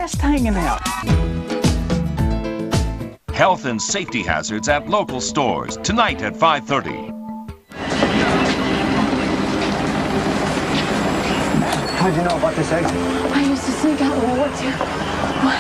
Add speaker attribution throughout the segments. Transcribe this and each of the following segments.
Speaker 1: Just hanging out.
Speaker 2: Health and safety hazards at local stores tonight at 5:30.
Speaker 3: How'd you know about this exit?
Speaker 4: I used to sneak out when I worked here. What?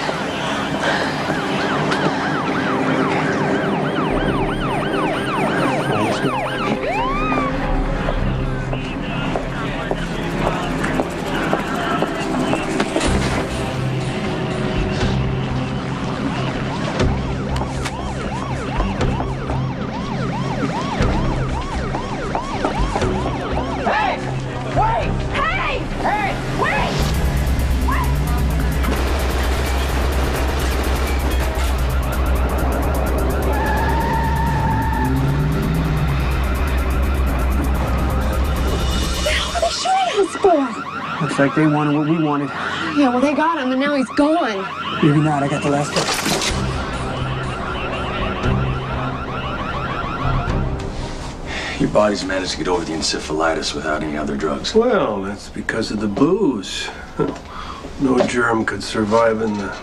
Speaker 3: Looks like they wanted what we wanted.
Speaker 4: Yeah, well, they got him, and now he's gone.
Speaker 3: Maybe not. I got the last one.
Speaker 5: Your body's managed to get over the encephalitis without any other drugs.
Speaker 6: Well, that's because of the booze. No germ could survive in the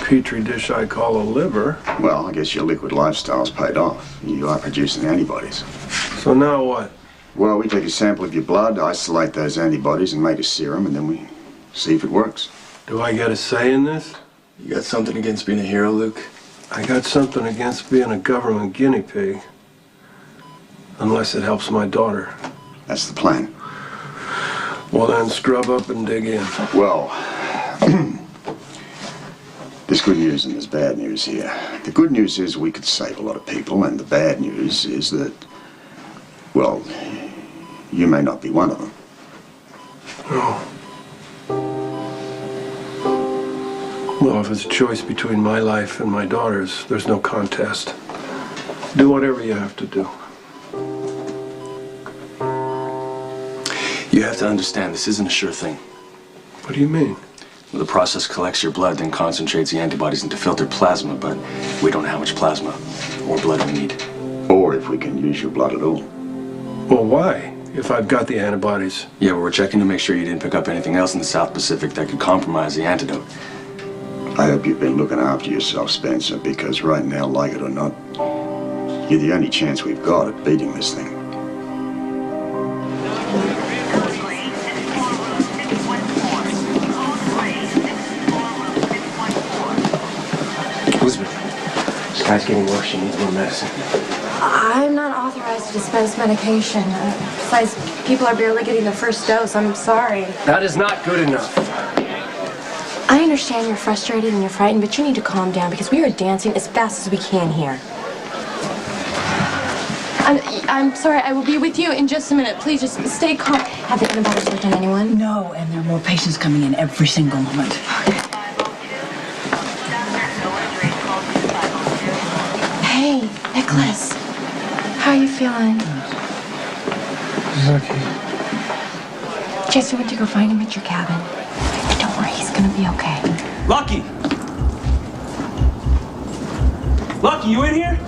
Speaker 6: petri dish I call a liver.
Speaker 7: Well, I guess your liquid lifestyle's paid off. You are producing antibodies.
Speaker 6: So now what?
Speaker 7: Well, we take a sample of your blood, isolate those antibodies, and make a serum, and then we see if it works.
Speaker 6: Do I get a say in this?
Speaker 5: You got something against being a hero, Luke?
Speaker 6: I got something against being a government guinea pig. Unless it helps my daughter.
Speaker 7: That's the plan.
Speaker 6: Well, then scrub up and dig in.
Speaker 7: Well, there's good news and there's bad news here. The good news is we could save a lot of people, and the bad news is that, well, you may not be one of them.
Speaker 6: Oh. Well, if it's a choice between my life and my daughter's, there's no contest. Do whatever you have to do.
Speaker 5: You have to understand, this isn't a sure thing.
Speaker 6: What do you mean?
Speaker 5: Well, the process collects your blood, then concentrates the antibodies into filtered plasma, but we don't know how much plasma or blood we need.
Speaker 7: Or if we can use your blood at all.
Speaker 6: Well, why? If I've got the antibodies.
Speaker 5: Yeah, well, we're checking to make sure you didn't pick up anything else in the South Pacific that could compromise the antidote.
Speaker 7: I hope you've been looking after yourself, Spencer, because right now, like it or not, you're the only chance we've got at beating this thing.
Speaker 6: Elizabeth, this guy's getting worse. She needs more medicine.
Speaker 4: I'm not authorized to dispense medication. Besides, people are barely getting the first dose. I'm sorry.
Speaker 6: That is not good enough.
Speaker 4: I understand you're frustrated and you're frightened, but you need to calm down because we are dancing as fast as we can here. I'm sorry. I will be with you in just a minute. Please just stay calm. Have the antibiotics worked on anyone?
Speaker 1: No, and there are more patients coming in every single moment.
Speaker 4: Hey, Nicholas. How are you feeling?
Speaker 6: Lucky.
Speaker 4: Jesse went to go find him at your cabin. But don't worry, he's gonna be okay.
Speaker 8: Lucky! Lucky, you in here?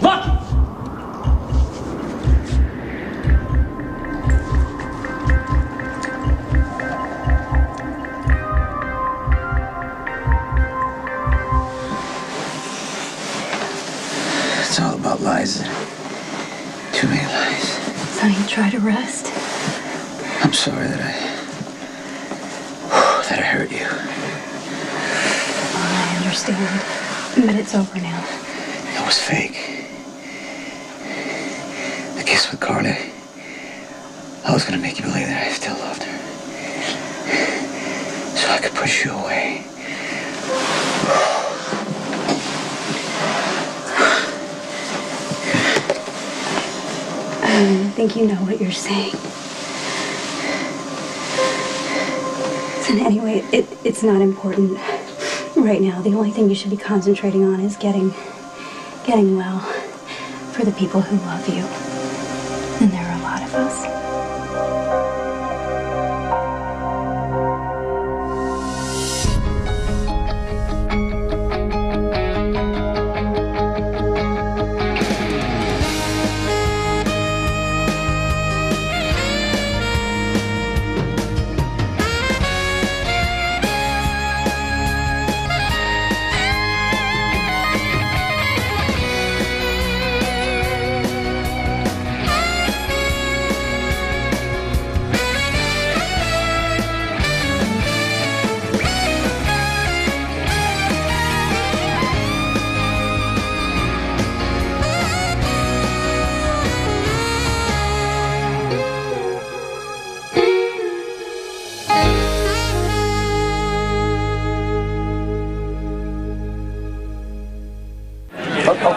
Speaker 8: Lucky!
Speaker 1: It's all about lies. Too many lies.
Speaker 4: So you try to rest?
Speaker 1: I'm sorry that I hurt you.
Speaker 4: I understand. But it's over now.
Speaker 1: It was fake. The kiss with Carly. I was gonna make you believe that I still loved her. So I could push you away.
Speaker 9: I think you know what you're saying. And anyway, it's not important right now. The only thing you should be concentrating on is getting well for the people who love you. And there are a lot of us.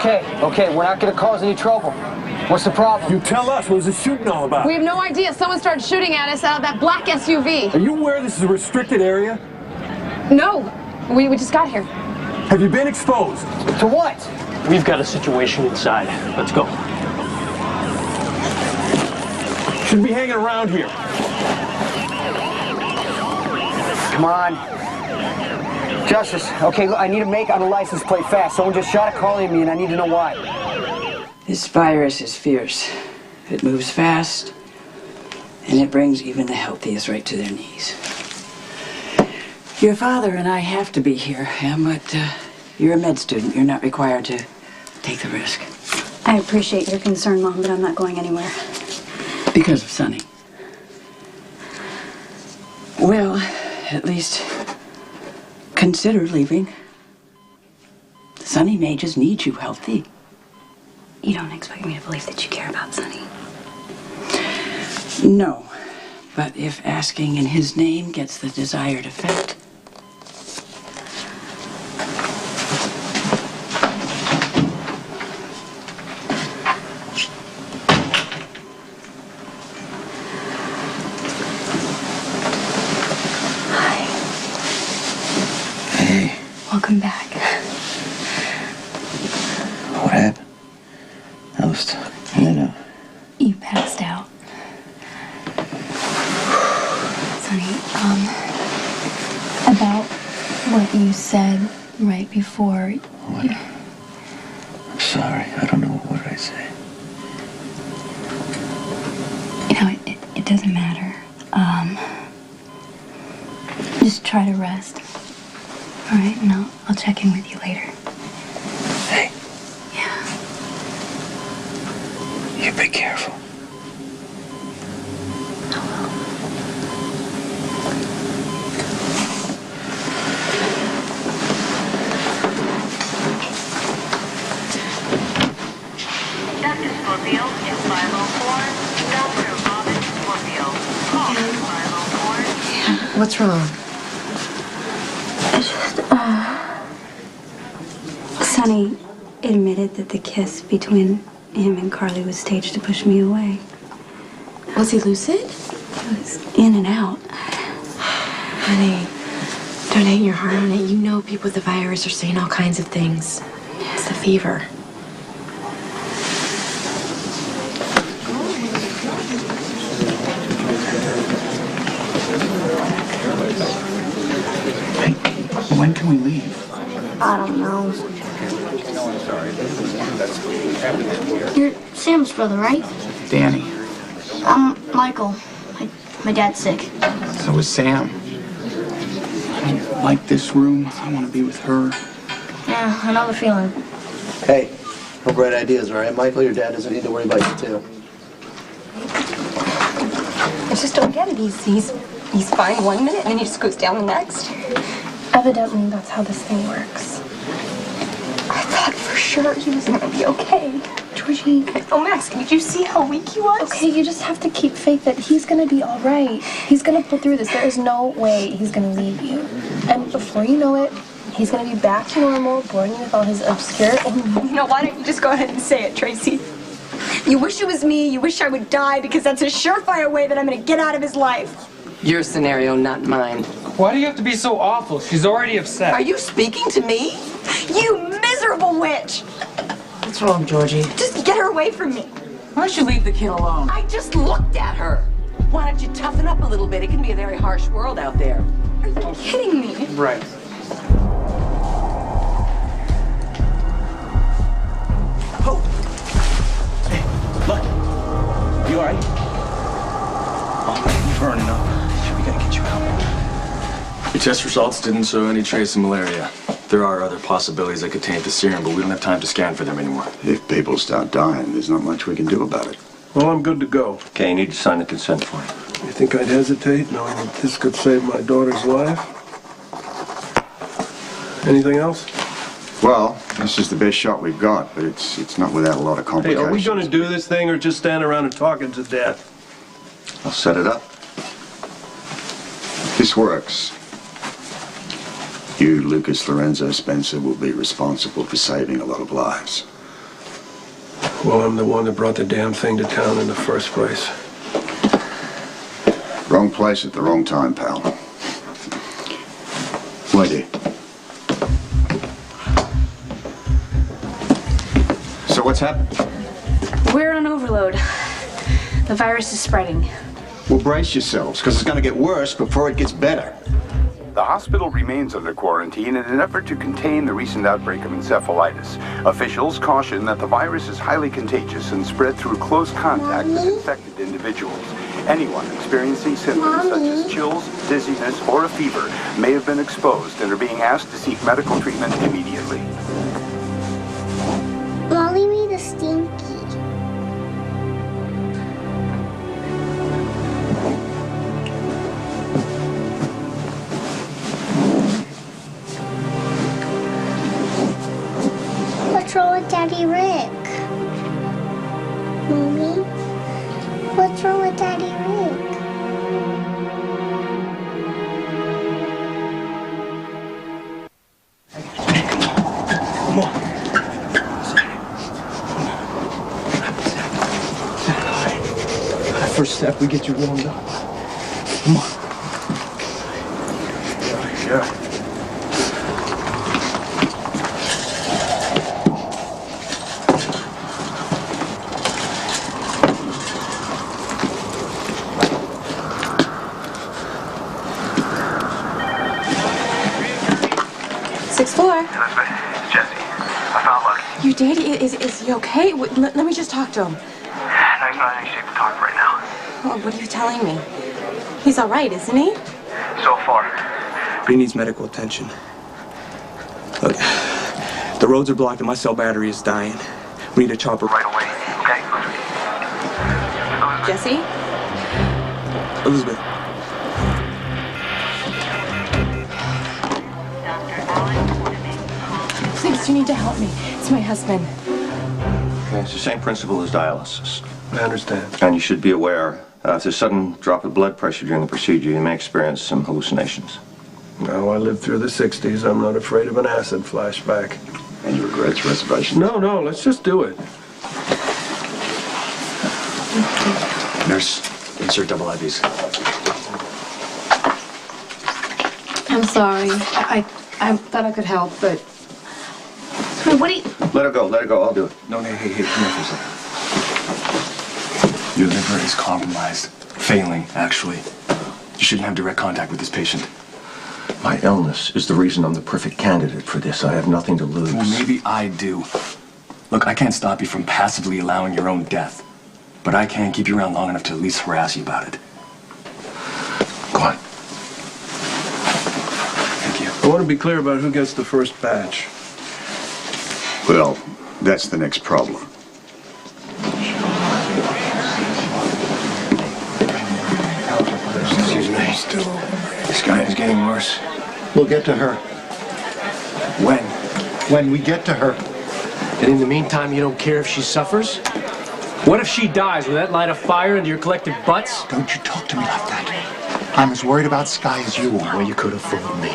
Speaker 3: Okay, we're not gonna cause any trouble. What's the problem?
Speaker 6: You tell us, what was the shooting all about?
Speaker 4: We have no idea. Someone started shooting at us out of that black SUV.
Speaker 6: Are you aware this is a restricted area?
Speaker 4: No, we just got here.
Speaker 6: Have you been exposed?
Speaker 3: To what?
Speaker 8: We've got a situation inside. Let's go.
Speaker 6: Shouldn't be hanging around here.
Speaker 3: Come on. Justice, okay, look, I need to make on a license plate fast. Someone just shot at calling me and I need to know why.
Speaker 1: This virus is fierce. It moves fast, and it brings even the healthiest right to their knees. Your father and I have to be here, but you're a med student. You're not required to take the risk.
Speaker 9: I appreciate your concern, Mom, but I'm not going anywhere.
Speaker 1: Because of Sonny. Well, at least consider leaving. Sonny may just need you healthy.
Speaker 9: You don't expect me to believe that you care about Sonny?
Speaker 1: No, but if asking in his name gets the desired effect.
Speaker 9: Hi.
Speaker 1: Hey,
Speaker 9: Welcome back.
Speaker 1: what happened? I was talking,
Speaker 9: You passed out. Sonny, about what you said right before.
Speaker 1: What? I'm sorry. I don't know. What did I say?
Speaker 9: You know, it doesn't matter. Just try to rest. All right, and I'll check in with you later.
Speaker 1: Hey,
Speaker 9: Yeah.
Speaker 1: you be careful.
Speaker 10: Dr. Scorpio is 504. Dr. Robin Scorpio. Call 504.
Speaker 4: What's wrong?
Speaker 9: Sonny admitted that the kiss between him and Carly was staged to push me away.
Speaker 4: Was he lucid?
Speaker 9: He was in and out.
Speaker 4: Honey, don't hang your heart on it. You know people with the virus are saying all kinds of things. It's the fever.
Speaker 1: Hey, when can we leave?
Speaker 11: I don't know. You're Sam's brother, right?
Speaker 1: Danny.
Speaker 11: I'm Michael. My dad's sick.
Speaker 1: So is Sam. I don't like this room. I want to be with her.
Speaker 11: Yeah, I know the feeling.
Speaker 12: Hey, no great ideas, all right, Michael? Your dad doesn't need to worry about you, too.
Speaker 13: I just don't get it. He's fine one minute and then he just goes down the next.
Speaker 4: Evidently, that's how this thing works.
Speaker 13: I thought for sure he was gonna be okay.
Speaker 4: Georgie.
Speaker 13: Oh, Max, did you see how weak he was?
Speaker 4: Okay, you just have to keep faith that he's gonna be all right. He's gonna pull through this. There is no way he's gonna leave you. And before you know it, he's gonna be back to normal, boring you with all his obscure...
Speaker 13: You know, why don't you just go ahead and say it, Tracy? You wish it was me, you wish I would die, because that's a surefire way that I'm gonna get out of his life.
Speaker 14: Your scenario, not mine.
Speaker 8: Why do you have to be so awful? She's already upset.
Speaker 14: Are you speaking to me?
Speaker 13: You miserable witch!
Speaker 14: What's wrong, Georgie?
Speaker 13: Just get her away from me.
Speaker 14: Why don't you leave the kid alone? I just looked at her. Why don't you toughen up a little bit? It can be a very harsh world out there.
Speaker 13: Are you kidding me?
Speaker 8: Right.
Speaker 12: Oh! Hey, look. You all right? Oh, man, you're burning up. Shit, we gotta get you out.
Speaker 5: Your test results didn't show any trace of malaria. There are other possibilities that could taint the serum, but we don't have time to scan for them anymore.
Speaker 7: If people start dying, there's not much we can do about it.
Speaker 6: Well, I'm good to go.
Speaker 12: Okay, you need to sign the consent form.
Speaker 6: You think I'd hesitate knowing that this could save my daughter's life? Anything else?
Speaker 7: Well, this is the best shot we've got, but it's not without a lot of
Speaker 6: Hey,
Speaker 7: complications.
Speaker 6: are we going to do this thing or just stand around and talking to death?
Speaker 7: I'll set it up. If this works, you, Lucas Lorenzo Spencer, will be responsible for saving a lot of lives.
Speaker 6: Well, I'm the one that brought the damn thing to town in the first place.
Speaker 7: Wrong place at the wrong time, pal. Lady. So what's happened?
Speaker 13: We're on overload. The virus is spreading.
Speaker 7: Well, brace yourselves, because it's going to get worse before it gets better.
Speaker 15: The hospital remains under quarantine in an effort to contain the recent outbreak of encephalitis. Officials caution that the virus is highly contagious and spread through close contact with infected individuals. Anyone experiencing symptoms such as chills, dizziness, or a fever may have been exposed and are being asked to seek medical treatment immediately.
Speaker 16: Molly made a stinky. What's wrong with Daddy Rick? Mommy? What's wrong with Daddy Rick?
Speaker 12: Come on. First step, we get you warmed up. Come on.
Speaker 6: Yeah.
Speaker 13: 6th floor.
Speaker 17: Elizabeth, it's Jesse. I found Lucky.
Speaker 13: You did? Is he okay? Let me just talk to him.
Speaker 17: No, he's not in any shape to talk right now.
Speaker 13: Oh, what are you telling me? He's all right, isn't he?
Speaker 17: So far.
Speaker 12: But he needs medical attention. Look, the roads are blocked and my cell battery is dying. We need a chopper
Speaker 17: Right away, okay?
Speaker 13: Jesse?
Speaker 12: Elizabeth.
Speaker 13: Please, you need to help me. It's my husband.
Speaker 18: Okay, it's the same principle as dialysis.
Speaker 6: I understand.
Speaker 18: And you should be aware, if there's a sudden drop of blood pressure during the procedure, you may experience some hallucinations.
Speaker 6: No, I lived through the 60s. I'm not afraid of an acid flashback.
Speaker 7: And you regret your reservation?
Speaker 6: No, let's just do it.
Speaker 5: Nurse, insert double IVs.
Speaker 19: I'm sorry. I thought I could help, but...
Speaker 13: Wait, what do you...
Speaker 18: Let her go, I'll do it.
Speaker 5: No, hey, come here for a second. Your liver is compromised. Failing, actually. You shouldn't have direct contact with this patient.
Speaker 18: My illness is the reason I'm the perfect candidate for this. I have nothing to lose.
Speaker 5: Well, maybe I do. Look, I can't stop you from passively allowing your own death. But I can keep you around long enough to at least harass you about it. Go on. Thank you.
Speaker 6: I want to be clear about who gets the first batch.
Speaker 7: Well, that's the next problem.
Speaker 5: Excuse me. This guy is getting worse.
Speaker 20: We'll get to her.
Speaker 5: When?
Speaker 20: When we get to her.
Speaker 8: And in the meantime, you don't care if she suffers? What if she dies? Will that light a fire into your collective butts?
Speaker 20: Don't you talk to me like that. I'm as worried about Sky as you are.
Speaker 8: Well, you could have fooled me.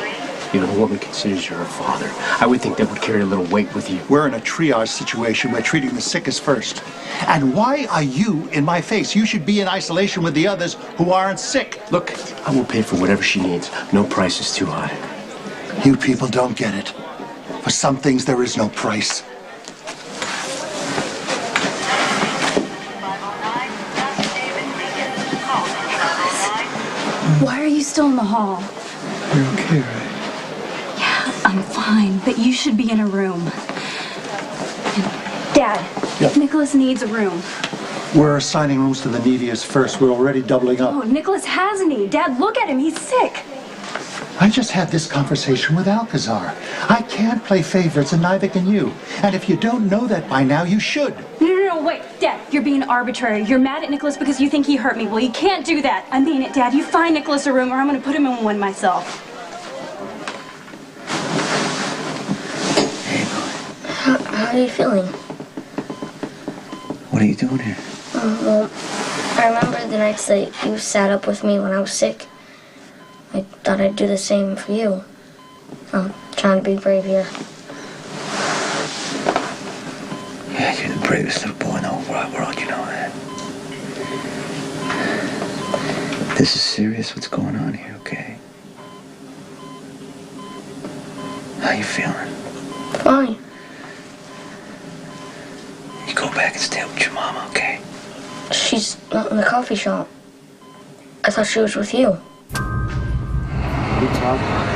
Speaker 8: You know, a woman considers you her father. I would think that would carry a little weight with you.
Speaker 20: We're in a triage situation. We're treating the sickest first. And why are you in my face? You should be in isolation with the others who aren't sick.
Speaker 8: Look, I will pay for whatever she needs. No price is too high.
Speaker 20: You people don't get it. For some things, there is no price.
Speaker 9: Why are you still in the hall?
Speaker 20: You're okay, right?
Speaker 9: Yeah, I'm fine, but you should be in a room. Dad,
Speaker 20: Yeah.
Speaker 9: Nicholas needs a room.
Speaker 20: We're assigning rooms to the neediest first. We're already doubling up.
Speaker 9: Oh, Nicholas has a need. Dad, look at him. He's sick.
Speaker 20: I just had this conversation with Alcazar. I can't play favorites, and neither can you. And if you don't know that by now, you should.
Speaker 9: No, wait. Dad, you're being arbitrary. You're mad at Nicholas because you think he hurt me. Well, you can't do that. I mean it, Dad. You find Nicholas a room, or I'm going to put him in one myself.
Speaker 16: How are you feeling?
Speaker 12: What are you doing here?
Speaker 16: Well, I remember the nights that you sat up with me when I was sick. I thought I'd do the same for you. I'm trying to be brave here.
Speaker 12: Yeah, you're the bravest little boy in the This is serious, what's going on here, okay? How you feeling?
Speaker 16: Fine.
Speaker 12: You go back and stay with your mama, okay?
Speaker 16: She's not in the coffee shop. I thought she was with you.
Speaker 3: What are you talking about?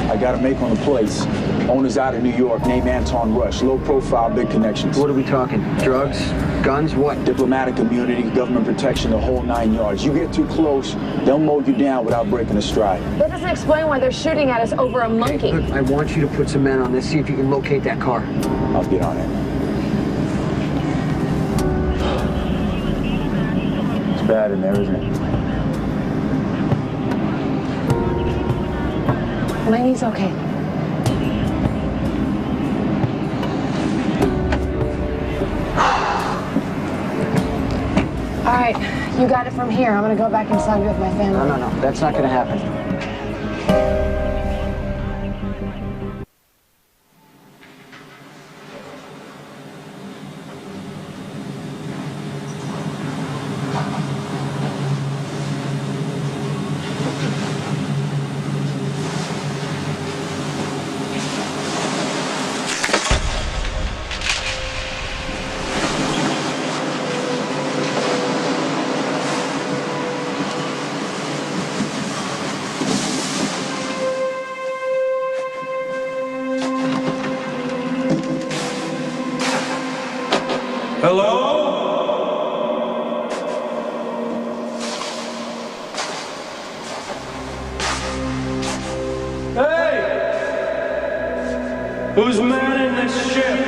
Speaker 3: I got a make on the place. Owner's out of New York, name Anton Rush. Low profile, big connections. What are we talking? Drugs? Guns? What? Diplomatic immunity, government protection, the whole 9 yards. You get too close, they'll mow you down without breaking a stride.
Speaker 19: That doesn't explain why they're shooting at us over a monkey.
Speaker 3: Hey, look, I want you to put some men on this, see if you can locate that car. I'll get on it. It's bad in there, isn't it?
Speaker 19: My knee's okay. All right, you got it from here. I'm gonna go back inside with my family.
Speaker 3: No, that's not gonna happen.
Speaker 6: Hello? Hey! Who's manning this ship?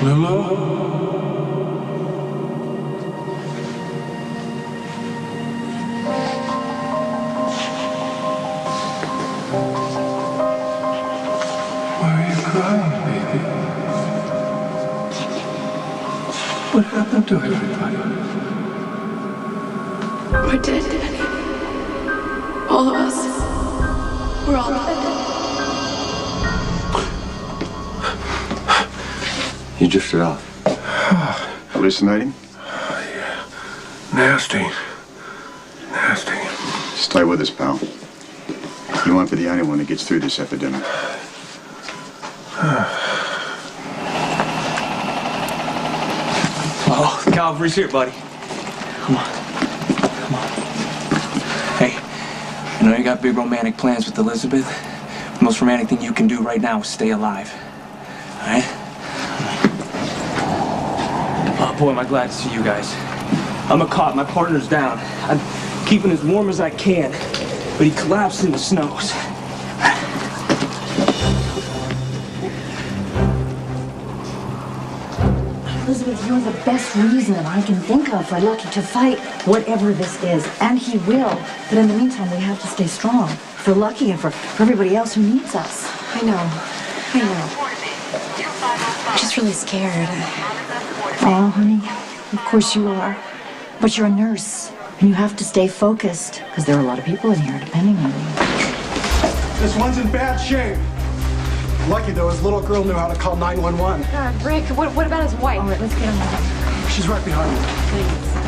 Speaker 6: Hello? Why are you crying, baby? What happened to everybody?
Speaker 19: We're dead, Daddy. All of us. We're all dead.
Speaker 5: You drifted off.
Speaker 7: Hallucinating?
Speaker 6: Yeah. Nasty. Nasty.
Speaker 7: Stay with us, pal. You won't be the only one that gets through this epidemic.
Speaker 12: Oh, the cavalry's here, buddy. Come on. Come on. Hey, I know you got big romantic plans with Elizabeth. The most romantic thing you can do right now is stay alive. All right? Oh, boy, am I glad to see you guys. I'm a cop. My partner's down. I'm keeping as warm as I can, but he collapsed in the snows.
Speaker 21: Elizabeth, you're the best reason I can think of for Lucky to fight whatever this is, and he will. But in the meantime, we have to stay strong for Lucky and for everybody else who needs us.
Speaker 19: I know. I'm just really scared.
Speaker 21: Oh, honey, of course you are. But you're a nurse, and you have to stay focused, because there are a lot of people in here depending on you.
Speaker 20: This one's in bad shape. Lucky, though, his little girl knew how to call 911.
Speaker 19: Rick, what about his wife?
Speaker 21: All right, let's get him out.
Speaker 20: She's right behind me.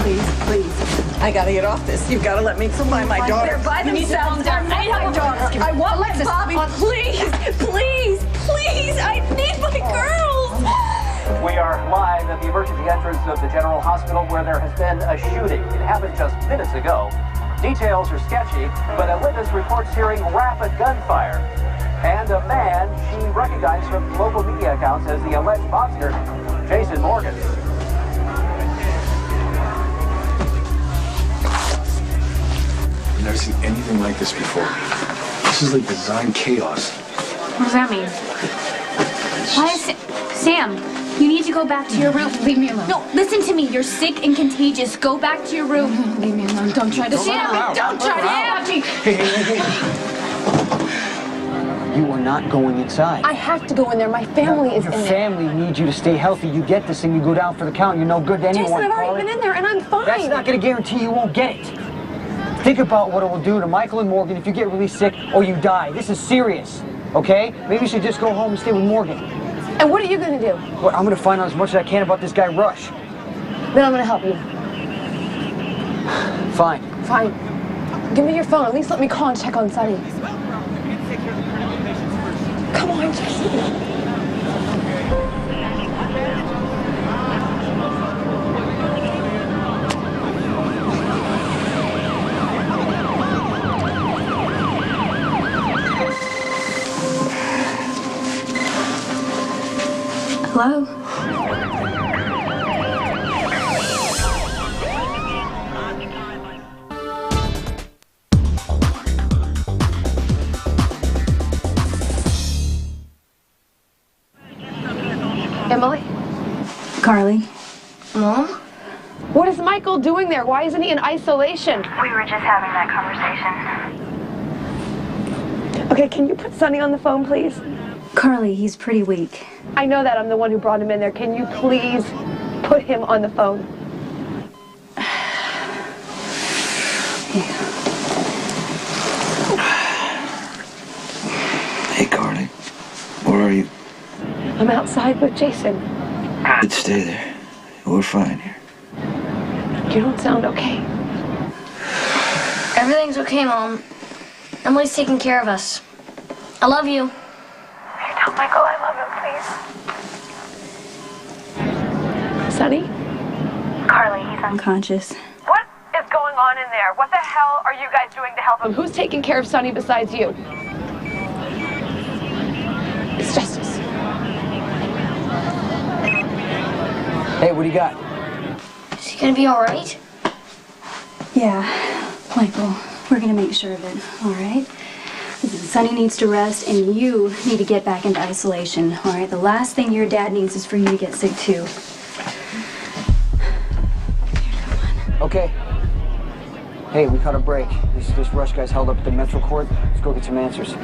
Speaker 21: Please.
Speaker 14: I gotta get off this. You've gotta let me find my daughter.
Speaker 19: They're by themselves.
Speaker 14: I need my daughter. I want
Speaker 19: Alexis,
Speaker 14: Bobby. Please, I need my girls.
Speaker 22: We are live at the emergency entrance of the General Hospital where there has been a shooting. It happened just minutes ago. Details are sketchy, but a witness reports hearing rapid gunfire. And a man she recognized from local media accounts as the alleged monster, Jason Morgan.
Speaker 5: I've never seen anything like this before. This is like design chaos.
Speaker 19: What does that mean?
Speaker 2: Why is Sam? You need to go back to your room.
Speaker 21: Leave me alone.
Speaker 2: No, listen to me. You're sick and contagious. Go back to your room.
Speaker 21: Leave me alone. Don't try to
Speaker 2: Sam, don't try to help me.
Speaker 10: Hey. You are not going inside.
Speaker 4: I have to go in there. My family is in
Speaker 10: Your
Speaker 4: there.
Speaker 10: family needs you to stay healthy. You get this and you go down for the count. You're no good to anyone.
Speaker 4: Jason, I've already
Speaker 10: Carly.
Speaker 4: been in there and I'm fine.
Speaker 10: That's not going to guarantee you won't get it. Think about what it will do to Michael and Morgan if you get really sick or you die. This is serious, okay? Maybe you should just go home and stay with Morgan.
Speaker 4: And what are you going to do?
Speaker 10: Well, I'm going to find out as much as I can about this guy Rush.
Speaker 4: Then I'm going to help you.
Speaker 10: Fine.
Speaker 4: Fine. Give me your phone. At least let me call and check on Sonny. Come on, Jason.
Speaker 2: Hello?
Speaker 4: Emily?
Speaker 9: Carly?
Speaker 16: Mom?
Speaker 4: What is Michael doing there? Why isn't he in isolation?
Speaker 17: We were just having that conversation.
Speaker 4: Okay, can you put Sonny on the phone, please?
Speaker 9: Carly, he's pretty weak.
Speaker 4: I know that. I'm the one who brought him in there. Can you please put him on the phone?
Speaker 23: Hey, Carly. Where are you?
Speaker 4: I'm outside with Jason.
Speaker 23: Let's stay there. We're fine here.
Speaker 4: You don't sound okay.
Speaker 16: Everything's okay, Mom. Emily's taking care of us. I love you.
Speaker 17: Tell Michael I love him, please.
Speaker 4: Sonny?
Speaker 17: Carly, he's
Speaker 9: unconscious.
Speaker 17: What is going on in there? What the hell are you guys doing to help him?
Speaker 4: Who's taking care of Sonny besides you? It's Justice.
Speaker 10: Hey, what do you got?
Speaker 16: Is he gonna be all right?
Speaker 9: Yeah, Michael, we're gonna make sure of it, all right? Listen, Sonny needs to rest, and you need to get back into isolation, all right? The last thing your dad needs is for you to get sick, too.
Speaker 10: Okay. Hey, we caught a break. This Rush guy's held up at the Metro Court. Let's go get some answers.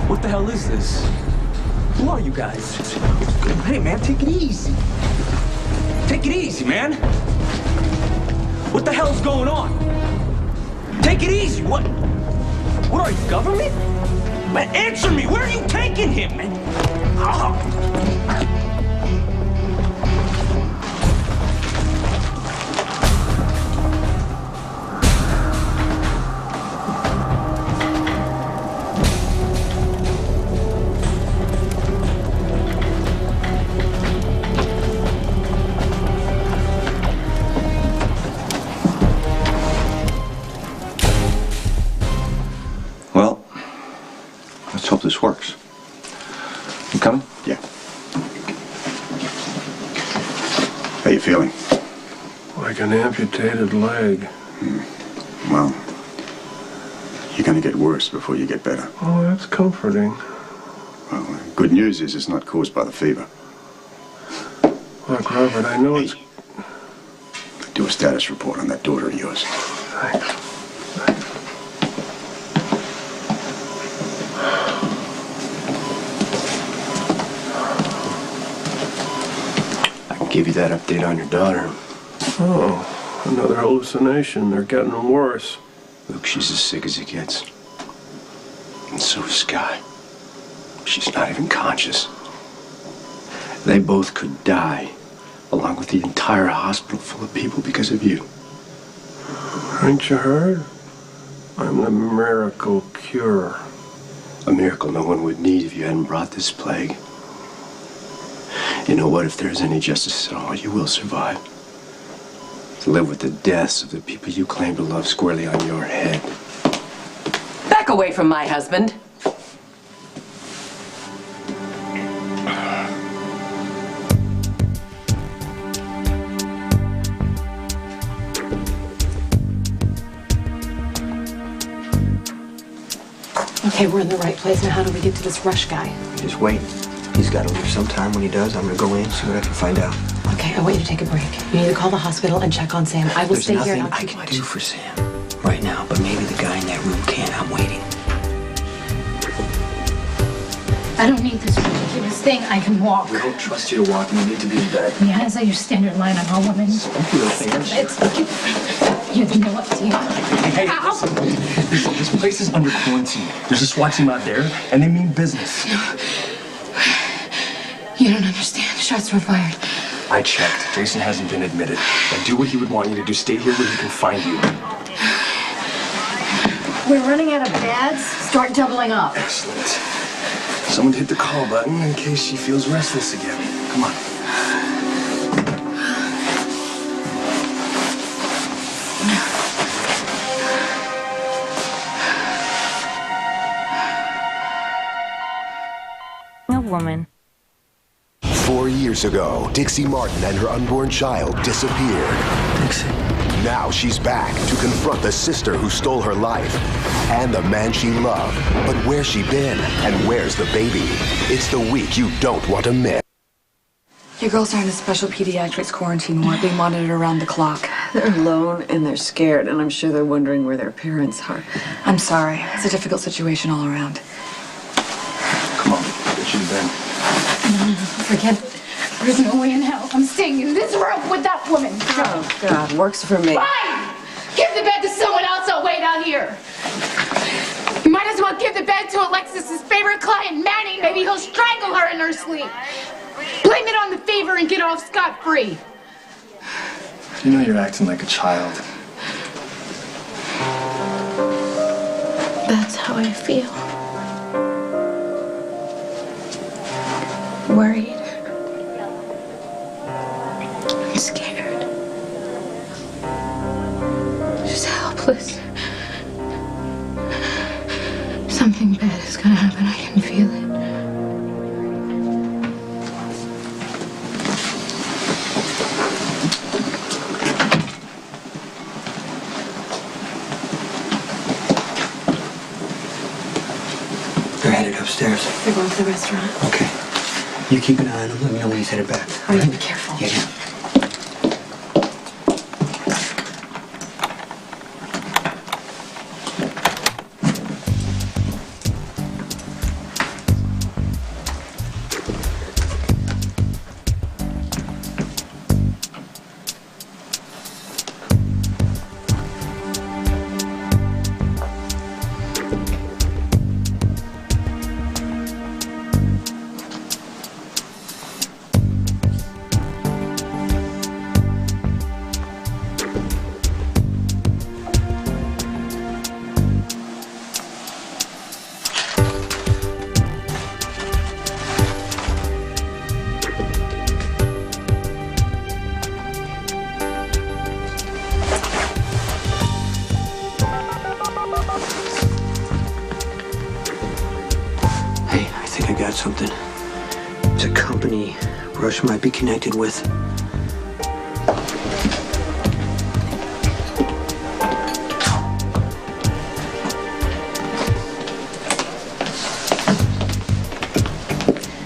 Speaker 12: What the hell is this? Who are you guys? Hey, man, take it easy. Take it easy, man. What the hell's going on? Take it easy. What are you, government? Man, answer me. Where are you taking him, man?
Speaker 18: Well, let's hope this works. You coming?
Speaker 7: Yeah. How you feeling?
Speaker 6: Like an amputated leg.
Speaker 7: Well, you're gonna get worse before you get better.
Speaker 6: Oh, that's comforting.
Speaker 7: Well, good news is it's not caused by the fever.
Speaker 6: Look, Robert, I know it's...
Speaker 7: Do a status report on that daughter of yours.
Speaker 6: Thanks.
Speaker 5: I can give you that update on your daughter.
Speaker 6: Oh, another hallucination. They're getting worse.
Speaker 5: Luke, she's as sick as it gets. And so is Sky. She's not even conscious. They both could die, along with the entire hospital full of people because of you.
Speaker 6: Ain't you heard? I'm the miracle cure.
Speaker 5: A miracle no one would need if you hadn't brought this plague. You know what? If there's any justice at all, you will survive. To live with the deaths of the people you claim to love squarely on your head.
Speaker 14: Back away from my husband.
Speaker 1: Okay, we're in the right place. Now how do we get to this Rush guy?
Speaker 23: Just wait. He's got to leave sometime. When he does, I'm going to go in, see what I can find out.
Speaker 1: Okay, I want you to take a break. You need to call the hospital and check on Sam. I will
Speaker 23: There's
Speaker 1: stay here
Speaker 23: nothing
Speaker 1: and I'll
Speaker 23: I
Speaker 1: keep
Speaker 23: can do for Sam right now, but maybe the guy in that room can. I'm waiting.
Speaker 2: I don't need this ridiculous thing. I can walk.
Speaker 8: We don't trust you to walk. You need to be in bed.
Speaker 2: Yeah, is that your standard line on all women? You have no idea.
Speaker 8: Hey, listen. This place is under quarantine. There's a SWAT team out there, and they mean business.
Speaker 1: You don't understand. Shots were fired.
Speaker 8: I checked. Jason hasn't been admitted. Now do what he would want you to do. Stay here where he can find you.
Speaker 21: We're running out of beds. Start doubling up.
Speaker 8: Excellent. Someone hit the call button in case she feels restless again. Come on.
Speaker 11: A woman.
Speaker 15: 4 years ago, Dixie Martin and her unborn child disappeared.
Speaker 23: Dixie.
Speaker 15: Now she's back to confront the sister who stole her life and the man she loved. But where's she been? And where's the baby? It's the week you don't want to miss.
Speaker 24: Your girls are in a special pediatrics quarantine ward, being monitored around the clock.
Speaker 25: They're alone and they're scared, and I'm sure they're wondering where their parents are.
Speaker 24: I'm sorry. It's a difficult situation all around.
Speaker 8: Come on, get you to bed.
Speaker 2: No, forget it. There's no way in hell I'm staying in this room with that woman.
Speaker 25: Oh, God, works for me.
Speaker 2: Fine! Give the bed to someone else. I'll wait out here. You might as well give the bed to Alexis's favorite client, Manny. Maybe he'll strangle her in her sleep. Blame it on the fever and get off scot-free.
Speaker 8: You know you're acting like a child.
Speaker 4: That's how I feel. Worried. I'm scared. Just helpless. Something bad is gonna happen. I can feel it.
Speaker 23: They're headed upstairs.
Speaker 1: They're going to the restaurant.
Speaker 23: Okay. You keep an eye on him. Let me know when he's headed back.
Speaker 1: All right, be careful.
Speaker 23: Yeah, yeah. Something. It's a company Rush might be connected with.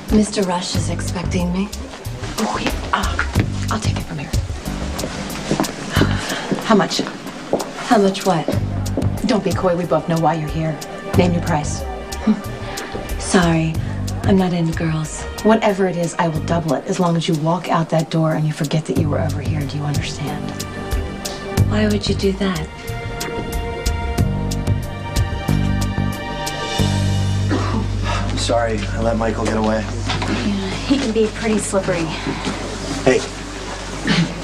Speaker 1: Mr. Rush is expecting me. Oh, yeah. I'll take it from here. How much? How much what? Don't be coy. We both know why you're here. Name your price.
Speaker 21: Sorry, I'm not into girls.
Speaker 1: Whatever it is, I will double it as long as you walk out that door and you forget that you were over here. Do you understand?
Speaker 21: Why would you do that?
Speaker 23: I'm sorry, I let Michael get away.
Speaker 21: Yeah, he can be pretty slippery.
Speaker 23: Hey,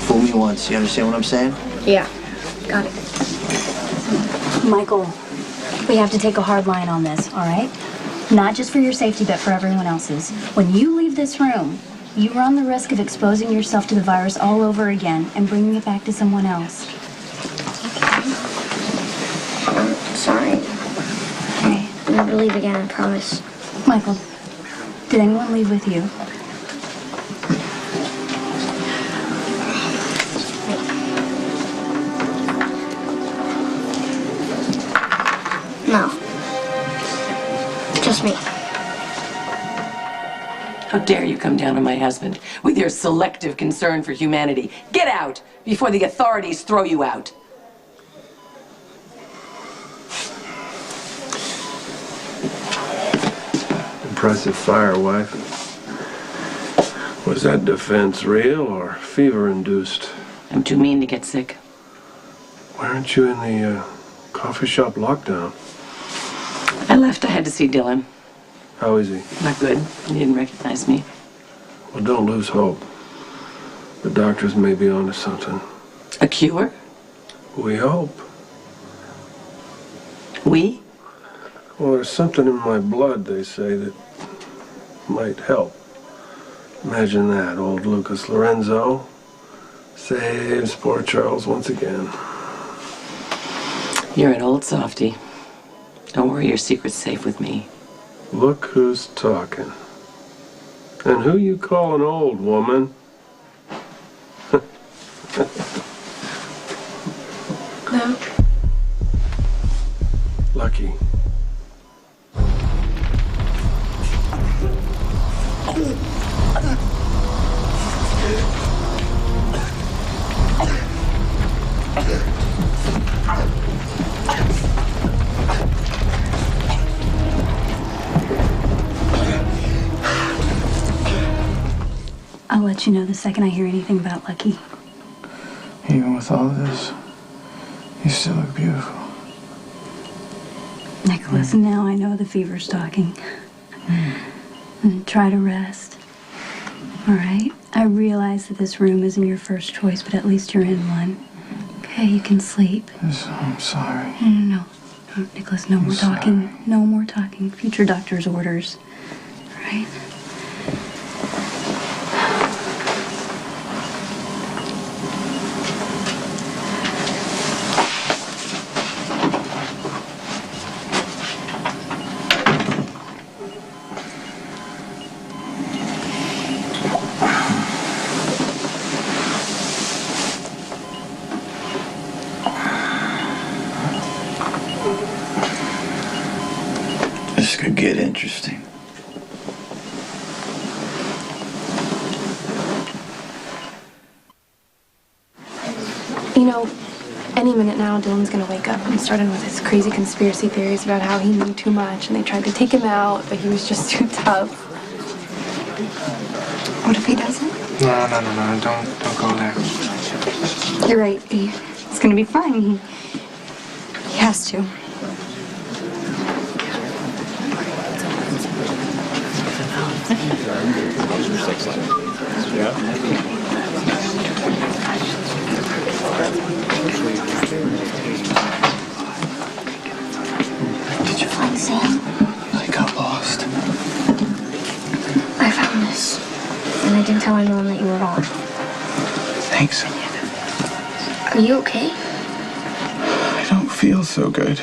Speaker 23: fool me once. You understand what I'm saying?
Speaker 21: Yeah, got it. Michael, we have to take a hard line on this, all right? Not just for your safety, but for everyone else's. When you leave this room, you run the risk of exposing yourself to the virus all over again and bringing it back to someone else.
Speaker 16: I'm sorry.
Speaker 21: Okay.
Speaker 16: I'll never leave again, I promise.
Speaker 21: Michael, did anyone leave with you?
Speaker 16: No. Trust me.
Speaker 14: How dare you come down on my husband with your selective concern for humanity? Get out before the authorities throw you out.
Speaker 6: Impressive fire, wife. Was that defense real or fever-induced?
Speaker 14: I'm too mean to get sick.
Speaker 6: Why aren't you in the coffee shop lockdown?
Speaker 14: I left. I had to see Dylan.
Speaker 6: How is he?
Speaker 14: Not good. He didn't recognize me.
Speaker 6: Well, don't lose hope. The doctors may be onto something.
Speaker 14: A cure?
Speaker 6: We hope.
Speaker 14: We?
Speaker 6: Well, there's something in my blood, they say, that might help. Imagine that. Old Lucas Lorenzo saves poor Charles once again.
Speaker 14: You're an old softy. Don't worry, your secret's safe with me.
Speaker 6: Look who's talking. And who you call an old woman?
Speaker 4: No.
Speaker 6: Lucky.
Speaker 9: I'll let you know the second I hear anything about Lucky.
Speaker 12: Even with all of this, you still look beautiful.
Speaker 9: Nicholas, now I know the fever's talking. And try to rest. All right? I realize that this room isn't your first choice, but at least you're in one. Okay, you can sleep.
Speaker 12: I'm sorry.
Speaker 9: No, Nicholas, no more talking. No more talking. Future doctor's orders. All right?
Speaker 12: This could get interesting.
Speaker 4: You know, any minute now, Dylan's gonna wake up and start in with his crazy conspiracy theories about how he knew too much and they tried to take him out, but he was just too tough. What if he doesn't?
Speaker 12: No, don't go there.
Speaker 21: You're right. It's gonna be fine. He has to.
Speaker 16: Did you find Sam?
Speaker 12: I got lost.
Speaker 16: I found this. And I didn't tell anyone that you were gone.
Speaker 12: Thanks.
Speaker 16: Are you okay?
Speaker 12: I don't feel so good.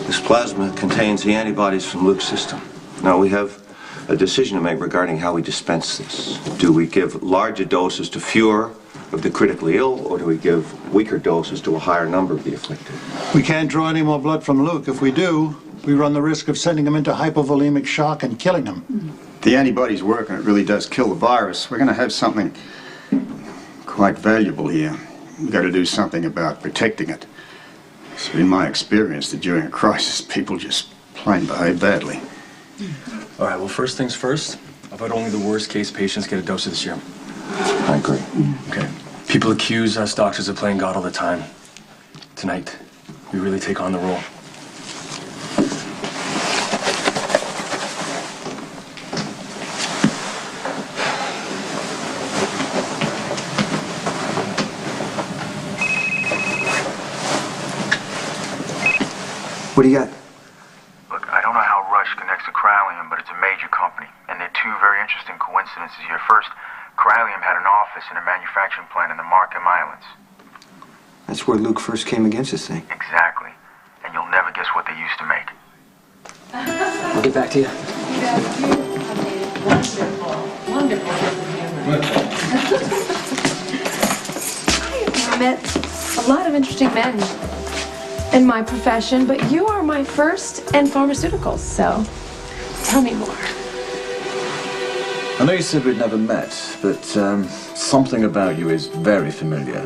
Speaker 18: This plasma contains the antibodies from Luke's system. Now we have a decision to make regarding how we dispense this. Do we give larger doses to fewer of the critically ill, or do we give weaker doses to a higher number of the afflicted?
Speaker 3: We can't draw any more blood from Luke. If we do, we run the risk of sending him into hypovolemic shock and killing him.
Speaker 7: The antibodies work and it really does kill the virus. We're going to have something quite valuable here. We've got to do something about protecting it. It's been my experience that during a crisis, people just plain behave badly.
Speaker 11: All right, well, first things first. About only the worst case patients get a dose of the serum.
Speaker 18: I agree.
Speaker 11: Okay. People accuse us doctors of playing God all the time. Tonight, we really take on the role.
Speaker 23: What do you got?
Speaker 13: Look, I don't know how Rush connects to Cryolium, but it's a major company. And there are two very interesting coincidences here. First, Cryolium had an office in a manufacturing plant in the Markham Islands.
Speaker 23: That's where Luke first came against this thing.
Speaker 13: Exactly. And you'll never guess what they used to make.
Speaker 8: I'll get back to you.
Speaker 2: Wonderful.
Speaker 4: I've met a lot of interesting men. in my profession, but you are my first in pharmaceuticals, so tell me more.
Speaker 10: I know you said we'd never met, but something about you is very familiar.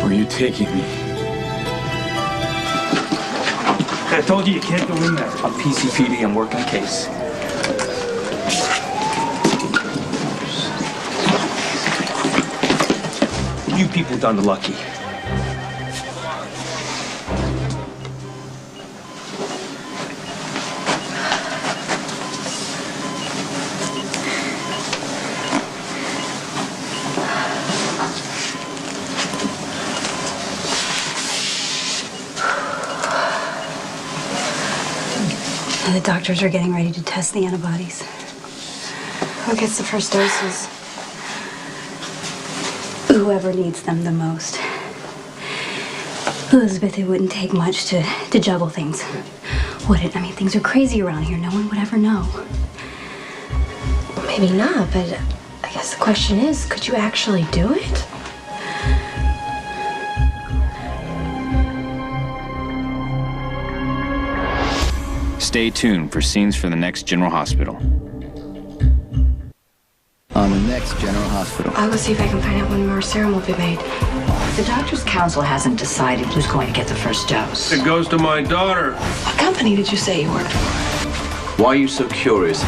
Speaker 12: Where are you taking me? I told you can't go in there. I'm PCPD, I'm working a case. You people done the lucky.
Speaker 9: The doctors are getting ready to test the antibodies.
Speaker 4: Who gets the first doses?
Speaker 9: Whoever needs them the most. Elizabeth, it wouldn't take much to juggle things, would it? I mean, things are crazy around here. No one would ever know.
Speaker 4: Maybe not, but I guess the question is, could you actually do it?
Speaker 17: Stay tuned for scenes from the next General Hospital.
Speaker 19: On the next General Hospital.
Speaker 4: I'll go see if I can find out when more serum will be made.
Speaker 14: The doctor's council hasn't decided who's going to get the first dose.
Speaker 6: It goes to my daughter.
Speaker 4: What company did you say you worked for?
Speaker 10: Why are you so curious?